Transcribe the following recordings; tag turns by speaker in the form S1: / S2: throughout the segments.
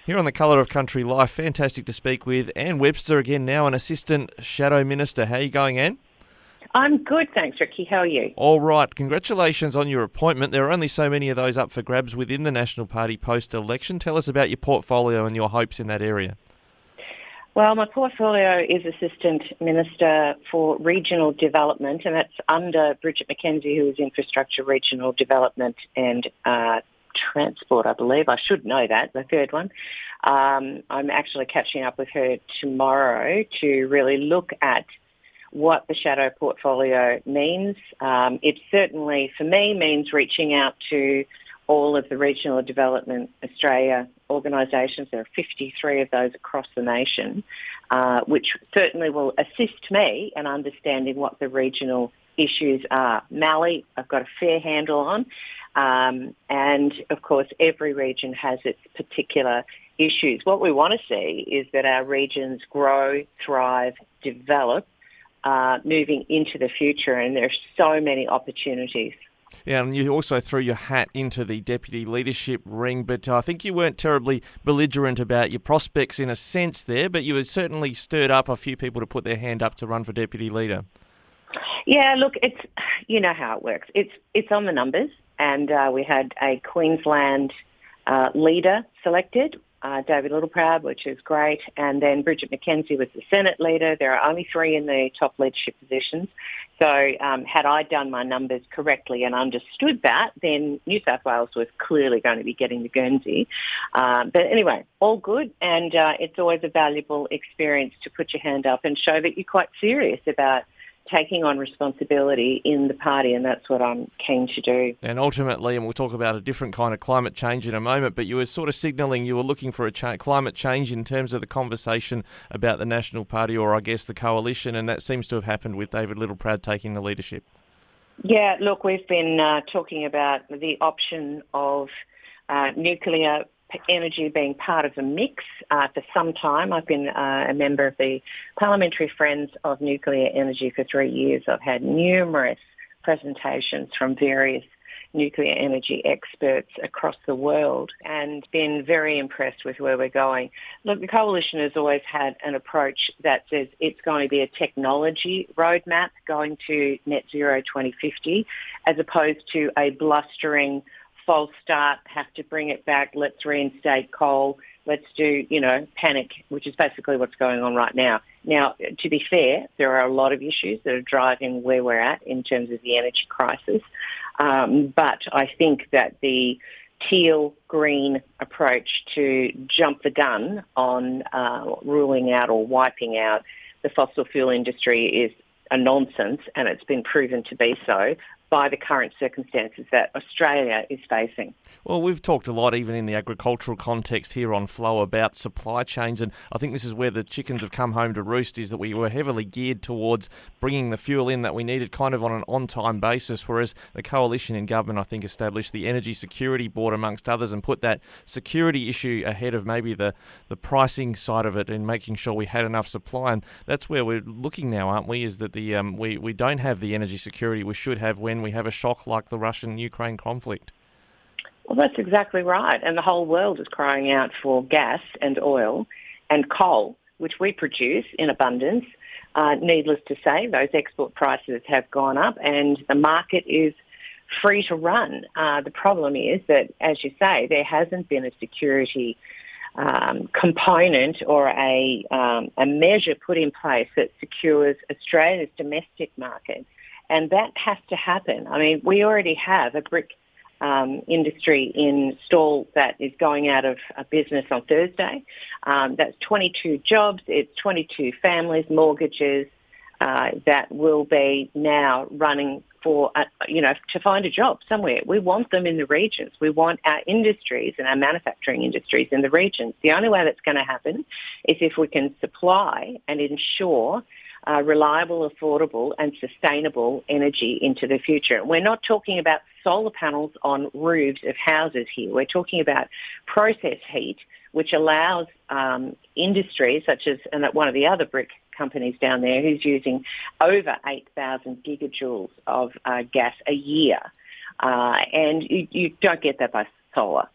S1: Here on the Colour of Country Life, fantastic to speak with Anne Webster again now, an Assistant Shadow Minister. How are you going, Anne?
S2: I'm good, thanks, Ricky. How are you?
S1: All right. Congratulations on your appointment. There are only so many of those up for grabs within the National Party post-election. Tell us about your portfolio and your hopes in that area.
S2: Well, my portfolio is Assistant Minister for Regional Development, and that's under Bridget McKenzie, who is Infrastructure, Regional Development and Transport, I believe. I should know that, the third one. I'm actually catching up with her tomorrow to really look at what the shadow portfolio means. It certainly, for me, means reaching out to all of the Regional Development Australia organisations. There are 53 of those across the nation, which certainly will assist me in understanding what the regional issues are. Mallee, I've got a fair handle on. And, of course, every region has its particular issues. What we want to see is that our regions grow, thrive, develop, moving into the future, and there are so many opportunities.
S1: Yeah, and you also threw your hat into the deputy leadership ring, but I think you weren't terribly belligerent about your prospects in a sense there, but you had certainly stirred up a few people to put their hand up to run for deputy leader.
S2: Yeah, look, it's, you know how it works. It's on the numbers, and we had a Queensland leader selected, David Littleproud, which is great, and then Bridget McKenzie was the Senate leader. There are only 3 in the top leadership positions. So had I done my numbers correctly and understood that, then New South Wales was clearly going to be getting the Guernsey. But anyway, all good, and it's always a valuable experience to put your hand up and show that you're quite serious about taking on responsibility in the party, and that's what I'm keen to do.
S1: And ultimately, and we'll talk about a different kind of climate change in a moment, but you were sort of signalling you were looking for a climate change in terms of the conversation about the National Party, or I guess the coalition, and that seems to have happened with David Littleproud taking the leadership. Yeah,
S2: look, we've been talking about the option of nuclear energy being part of the mix for some time. I've been a member of the Parliamentary Friends of Nuclear Energy for 3 years. I've had numerous presentations from various nuclear energy experts across the world and been very impressed with where we're going. Look, the Coalition has always had an approach that says it's going to be a technology roadmap going to net zero 2050, as opposed to a blustering false start, have to bring it back, let's reinstate coal, let's do, panic, which is basically what's going on right now. Now, to be fair, there are a lot of issues that are driving where we're at in terms of the energy crisis. But I think that the teal-green approach to jump the gun on ruling out or wiping out the fossil fuel industry is a nonsense, and it's been proven to be so by the current circumstances that Australia is facing.
S1: Well, we've talked a lot, even in the agricultural context here on Flow, about supply chains, and I think this is where the chickens have come home to roost, is that we were heavily geared towards bringing the fuel in that we needed kind of on an on-time basis, whereas the Coalition in government, I think, established the Energy Security Board, amongst others, and put that security issue ahead of maybe the pricing side of it and making sure we had enough supply. And that's where we're looking now, aren't we, is that we don't have the energy security we should have when we have a shock like the Russian-Ukraine conflict.
S2: Well, that's exactly right. And the whole world is crying out for gas and oil and coal, which we produce in abundance. Needless to say, those export prices have gone up and the market is free to run. The problem is that, as you say, there hasn't been a security component or a measure put in place that secures Australia's domestic market. And that has to happen. I mean, we already have a brick industry in Stall that is going out of business on Thursday. That's 22 jobs. It's 22 families, mortgages that will be now running for, to find a job somewhere. We want them in the regions. We want our industries and our manufacturing industries in the regions. The only way that's going to happen is if we can supply and ensure reliable, affordable and sustainable energy into the future. We're not talking about solar panels on roofs of houses here. We're talking about process heat, which allows industries such as, and one of the other brick companies down there who's using over 8,000 gigajoules of gas a year. And you don't get that by solar.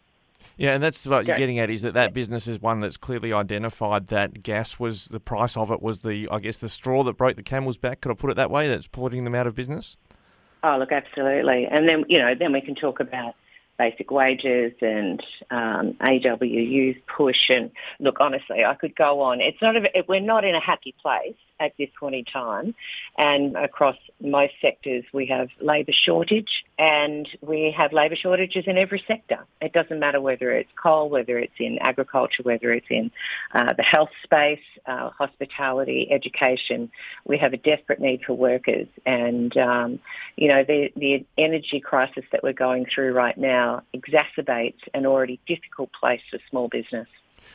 S1: Yeah, and that's what you're
S2: Go.
S1: getting at, is that business is one that's clearly identified that gas was, the price of it was the, I guess, the straw that broke the camel's back. Could I put it that way? That's putting them out of business?
S2: Oh, look, absolutely. And then, then we can talk about basic wages and AWU's push. And look, honestly, I could go on. We're not in a happy place at this point in time. And across most sectors, we have labour shortage, and we have labour shortages in every sector. It doesn't matter whether it's coal, whether it's in agriculture, whether it's in the health space, hospitality, education. We have a desperate need for workers. And, the energy crisis that we're going through right now exacerbates an already difficult place for small business.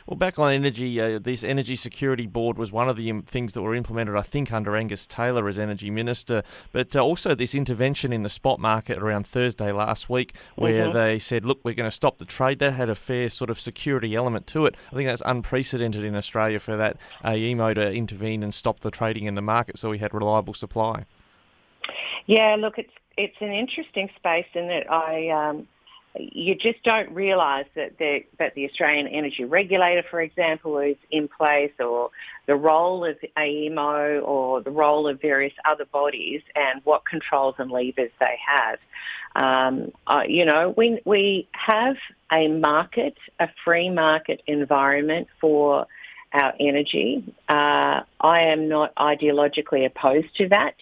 S1: Well, back on energy, this Energy Security Board was one of the things that were implemented, I think, under Angus Taylor as Energy Minister, but also this intervention in the spot market around Thursday last week, where they said, look, we're going to stop the trade. That had a fair sort of security element to it. I think that's unprecedented in Australia for that AEMO to intervene and stop the trading in the market, so we had reliable supply.
S2: Yeah, look, it's an interesting space in that you just don't realise that the Australian Energy Regulator, for example, is in place, or the role of AEMO, or the role of various other bodies, and what controls and levers they have. We have a free market environment for our energy. I am not ideologically opposed to that.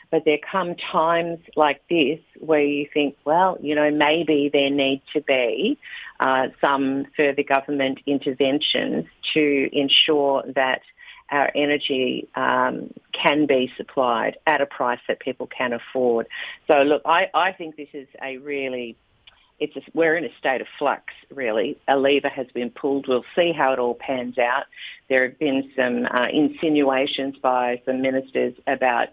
S2: But there come times like this where you think, well, maybe there need to be some further government interventions to ensure that our energy can be supplied at a price that people can afford. So, look, I think this is we're in a state of flux, really. A lever has been pulled. We'll see how it all pans out. There have been some insinuations by some ministers about,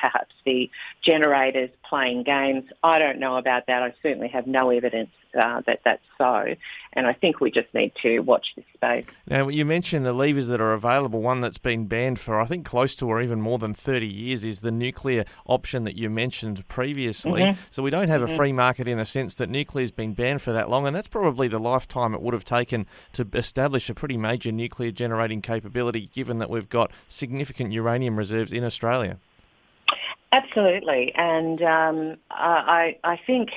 S2: perhaps the generators playing games. I don't know about that. I certainly have no evidence that that's so. And I think we just need to watch this space.
S1: Now, you mentioned the levers that are available. One that's been banned for, I think, close to or even more than 30 years is the nuclear option that you mentioned previously. So we don't have a free market in the sense that nuclear's been banned for that long, and that's probably the lifetime it would have taken to establish a pretty major nuclear generating capability, given that we've got significant uranium reserves in Australia.
S2: Absolutely. And I think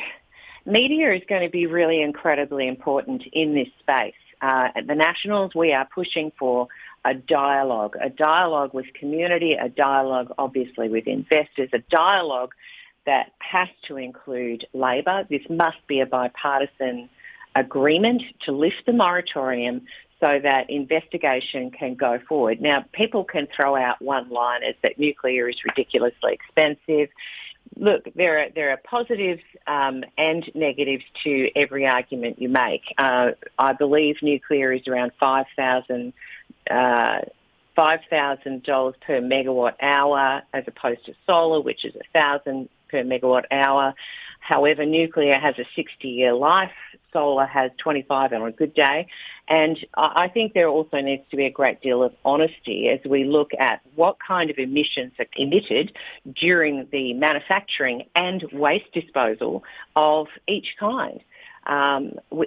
S2: media is going to be really incredibly important in this space. At the Nationals, we are pushing for a dialogue with community, a dialogue obviously with investors, a dialogue that has to include Labor. This must be a bipartisan agreement to lift the moratorium so that investigation can go forward. Now, people can throw out one-liners that nuclear is ridiculously expensive. Look, there are positives and negatives to every argument you make. I believe nuclear is around $5,000 per megawatt hour, as opposed to solar, which is $1,000 per megawatt hour. However, nuclear has a 60-year life. Solar has 25 on a good day. And I think there also needs to be a great deal of honesty as we look at what kind of emissions are emitted during the manufacturing and waste disposal of each kind.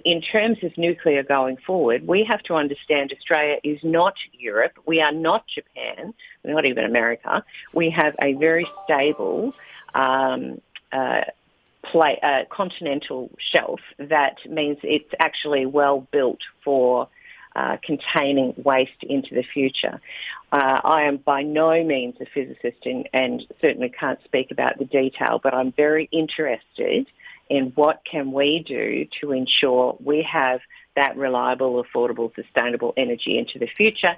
S2: In terms of nuclear going forward, we have to understand Australia is not Europe. We are not Japan. We're not even America. We have a very stable continental shelf. That means it's actually well built for containing waste into the future. I am by no means a physicist and certainly can't speak about the detail, but I'm very interested in what can we do to ensure we have that reliable, affordable, sustainable energy into the future.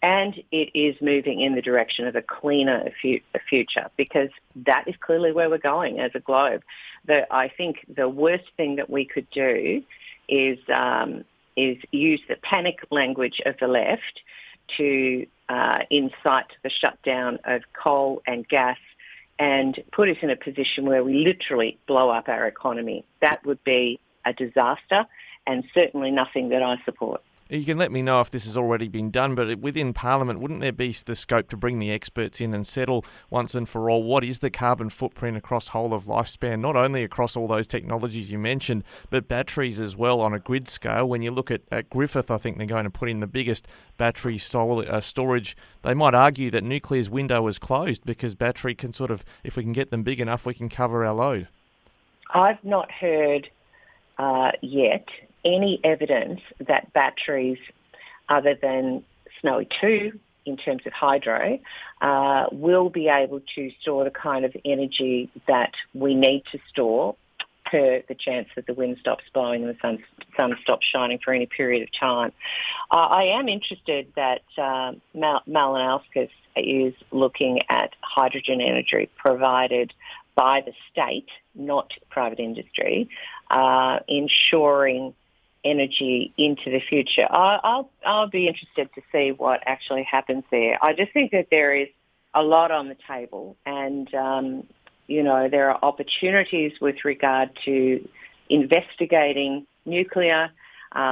S2: And it is moving in the direction of a cleaner future, because that is clearly where we're going as a globe. I think the worst thing that we could do is use the panic language of the left to incite the shutdown of coal and gas and put us in a position where we literally blow up our economy. That would be a disaster, and certainly nothing that I support.
S1: You can let me know if this has already been done, but within Parliament, wouldn't there be the scope to bring the experts in and settle once and for all what is the carbon footprint across whole of lifespan, not only across all those technologies you mentioned, but batteries as well on a grid scale? When you look at Griffith, I think they're going to put in the biggest battery storage. They might argue that nuclear's window is closed because battery can sort of, if we can get them big enough, we can cover our load.
S2: I've not heard yet any evidence that batteries, other than Snowy 2 in terms of hydro, will be able to store the kind of energy that we need to store per the chance that the wind stops blowing and the sun stops shining for any period of time. I am interested that Malinowskis is looking at hydrogen energy provided by the state, not private industry, ensuring energy into the future. I'll be interested to see what actually happens there. I just think that there is a lot on the table, and there are opportunities with regard to investigating nuclear,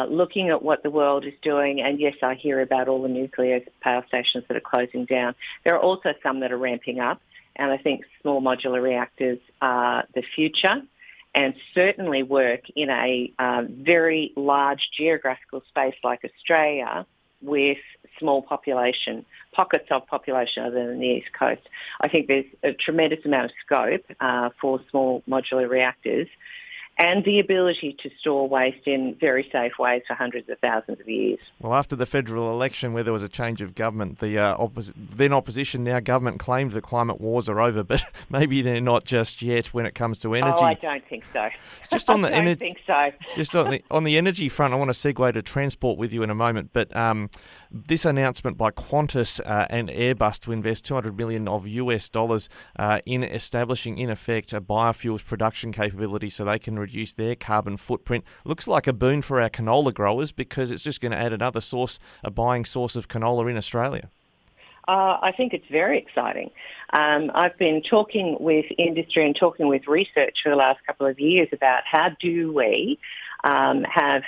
S2: looking at what the world is doing, and yes, I hear about all the nuclear power stations that are closing down. There are also some that are ramping up, and I think small modular reactors are the future, and certainly work in a very large geographical space like Australia with small population, pockets of population other than the East Coast. I think there's a tremendous amount of scope for small modular reactors and the ability to store waste in very safe ways for hundreds of thousands of years.
S1: Well, after the federal election where there was a change of government, the then opposition, now government, claimed that climate wars are over, but maybe they're not just yet when it comes to energy.
S2: Oh, I don't think so.
S1: Just on the
S2: I don't think so.
S1: Just on the energy front, I want to segue to transport with you in a moment, but this announcement by Qantas and Airbus to invest $200 million of US dollars in establishing, in effect, a biofuels production capability so they can reduce their carbon footprint looks like a boon for our canola growers, because it's just going to add another buying source of canola in Australia.
S2: I think it's very exciting. I've been talking with industry and talking with research for the last couple of years about how do we have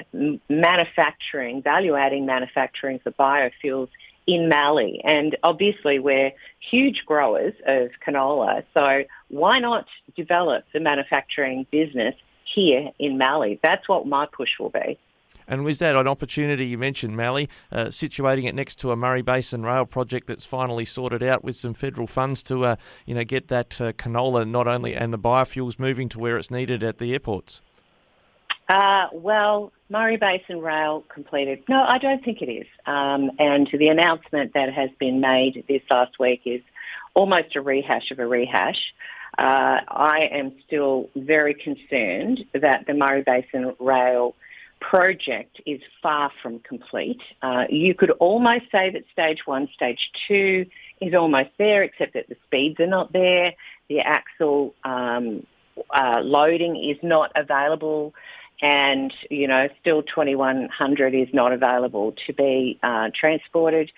S2: manufacturing, value-adding manufacturing for biofuels in Mali. And obviously we're huge growers of canola, so why not develop the manufacturing business here in Mali? That's what my push will be.
S1: And was that an opportunity? You mentioned Mali, situating it next to a Murray Basin rail project that's finally sorted out with some federal funds to get that canola not only and the biofuels moving to where it's needed at the airports.
S2: Well, Murray Basin Rail completed. No, I don't think it is. And the announcement that has been made this last week is almost a rehash of a rehash. I am still very concerned that the Murray Basin Rail project is far from complete. You could almost say that stage 1, stage 2 is almost there, except that the speeds are not there. The axle loading is not available, and still 2100 is not available to be transported.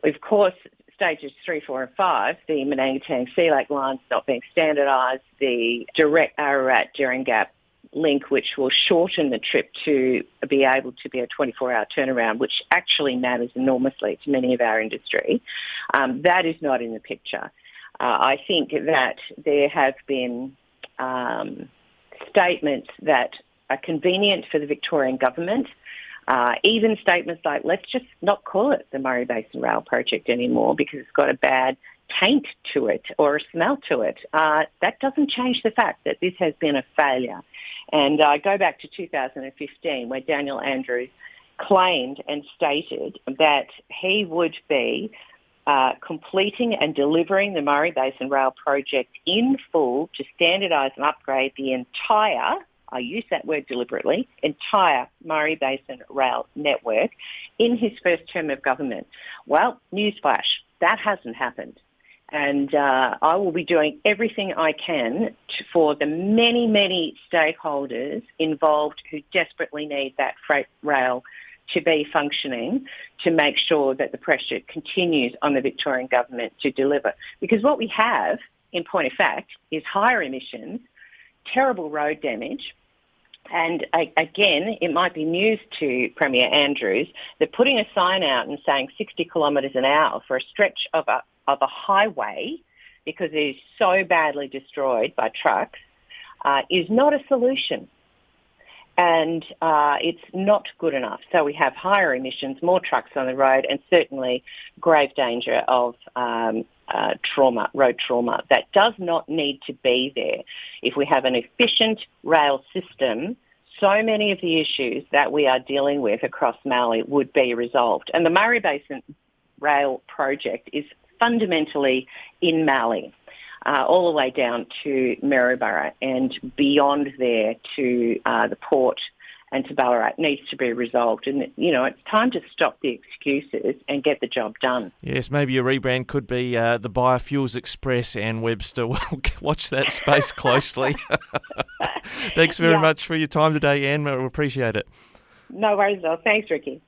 S2: Of course, stages 3, 4 and 5, the Menangatang Sea Lake line's not being standardised, the direct Ararat-Dering Gap link, which will shorten the trip to be able to be a 24-hour turnaround, which actually matters enormously to many of our industry. That is not in the picture. I think that there have been statements that are convenient for the Victorian government, even statements like, let's just not call it the Murray Basin Rail Project anymore because it's got a bad taint to it or a smell to it. That doesn't change the fact that this has been a failure. And I go back to 2015 where Daniel Andrews claimed and stated that he would be completing and delivering the Murray Basin Rail Project in full to standardise and upgrade the entire, I use that word deliberately, entire Murray Basin Rail network in his first term of government. Well, newsflash, that hasn't happened. And I will be doing everything I can for the many, many stakeholders involved who desperately need that freight rail to be functioning to make sure that the pressure continues on the Victorian government to deliver. Because what we have, in point of fact, is higher emissions, terrible road damage, And again, it might be news to Premier Andrews that putting a sign out and saying 60 kilometres an hour for a stretch of a highway, because it is so badly destroyed by trucks, is not a solution. And it's not good enough. So we have higher emissions, more trucks on the road, and certainly grave danger of road trauma. That does not need to be there. If we have an efficient rail system, so many of the issues that we are dealing with across Mallee would be resolved. And the Murray Basin Rail Project is fundamentally in Mallee, all the way down to Maryborough and beyond there to the port and to Ballarat. Needs to be resolved. And, it's time to stop the excuses and get the job done.
S1: Yes, maybe a rebrand could be the Biofuels Express, Anne Webster. We'll watch that space closely. Thanks very much for your time today, Anne. We appreciate it.
S2: No worries at all. Thanks, Ricky.